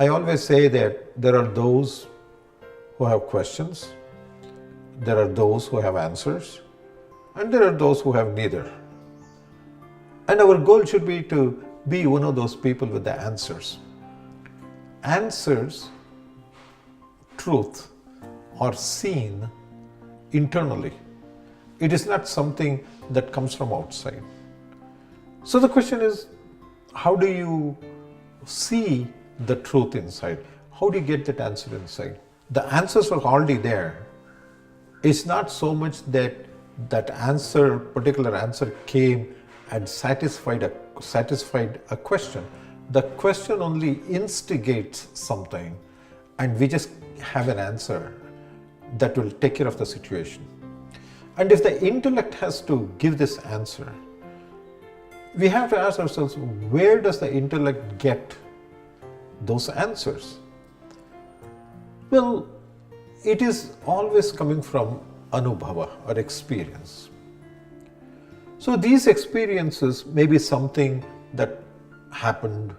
I always say that there are those who have questions, there are those who have answers, and there are those who have neither. And our goal should be to be one of those people with the answers. Answers, truth, are seen internally. It is not something that comes from outside. So the question is, how do you see the truth inside? How do you get that answer inside? The answers are already there. It's not so much that that answer, particular answer came and satisfied a question. The question only instigates something, and we just have an answer that will take care of the situation. And if the intellect has to give this answer, we have to ask ourselves, where does the intellect get those answers? Well, it is always coming from anubhava or experience. So these experiences may be something that happened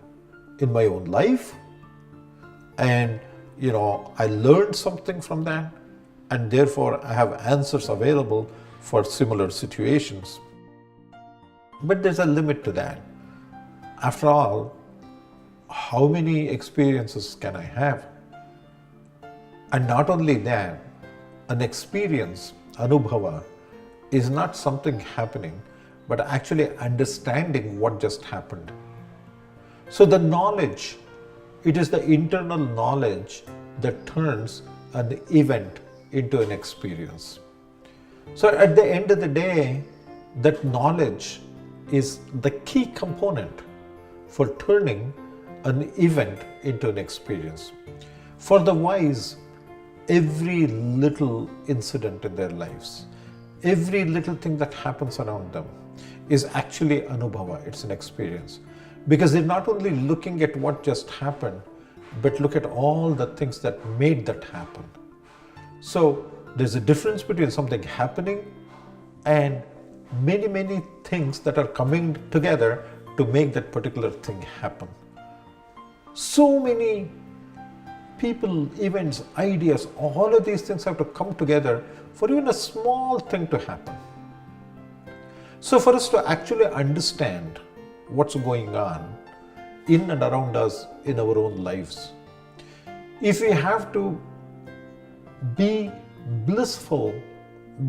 in my own life, and I learned something from that, and therefore I have answers available for similar situations. But there's a limit to that. After all, how many experiences can I have? And not only that, an experience, anubhava, is not something happening, but actually understanding what just happened. So the knowledge, it is the internal knowledge that turns an event into an experience. So at the end of the day, that knowledge is the key component for turning an event into an experience. For the wise, every little incident in their lives, every little thing that happens around them is actually anubhava, it's an experience. Because they're not only looking at what just happened, but look at all the things that made that happen. So there's a difference between something happening and many, many things that are coming together to make that particular thing happen. So many people, events, ideas, all of these things have to come together for even a small thing to happen. So for us to actually understand what's going on in and around us in our own lives, if we have to be blissful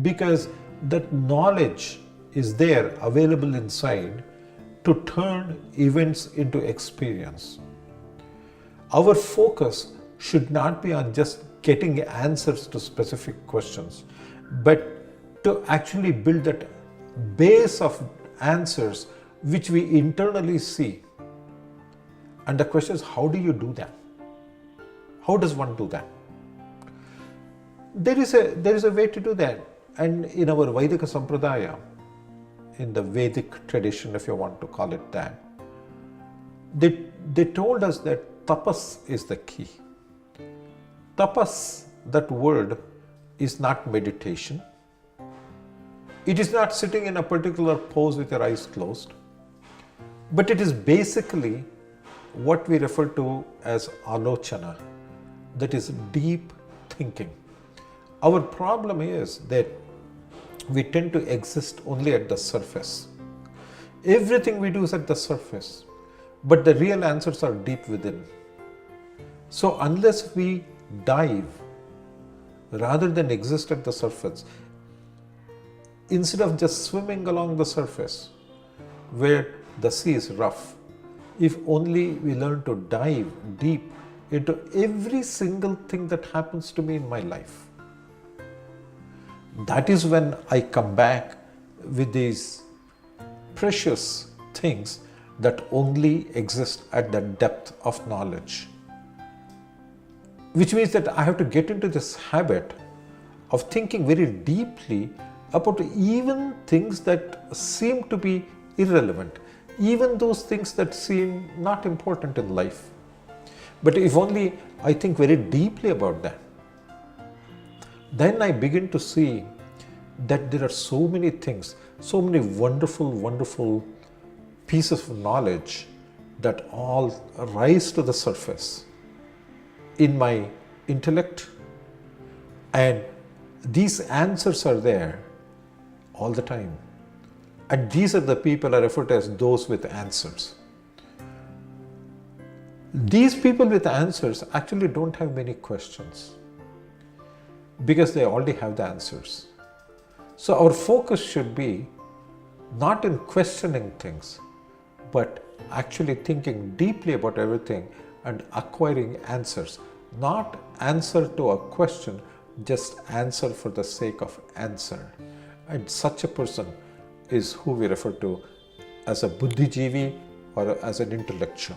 because that knowledge is there available inside to turn events into experience, our focus should not be on just getting answers to specific questions, but to actually build that base of answers which we internally see. And the question is, how do you do that? How does one do that? There is a way to do that. And in our Vedic Sampradaya, in the Vedic tradition, if you want to call it that, they told us that tapas is the key. Tapas, that word, is not meditation. It is not sitting in a particular pose with your eyes closed, but it is basically what we refer to as alochana, that is deep thinking. Our problem is that we tend to exist only at the surface. Everything we do is at the surface, but the real answers are deep within. So unless we dive, rather than exist at the surface, instead of just swimming along the surface where the sea is rough, if only we learn to dive deep into every single thing that happens to me in my life, that is when I come back with these precious things that only exist at the depth of knowledge. Which means that I have to get into this habit of thinking very deeply about even things that seem to be irrelevant, even those things that seem not important in life. But if only I think very deeply about that, then I begin to see that there are so many things, so many wonderful, wonderful pieces of knowledge that all rise to the surface. in my intellect, and these answers are there all the time. And these are the people I refer to as those with answers. These people with answers actually don't have many questions because they already have the answers. So our focus should be not in questioning things, but actually thinking deeply about everything and acquiring answers. Not answer to a question, just answer for the sake of answer. And such a person is who we refer to as a buddhijeevi or as an intellectual.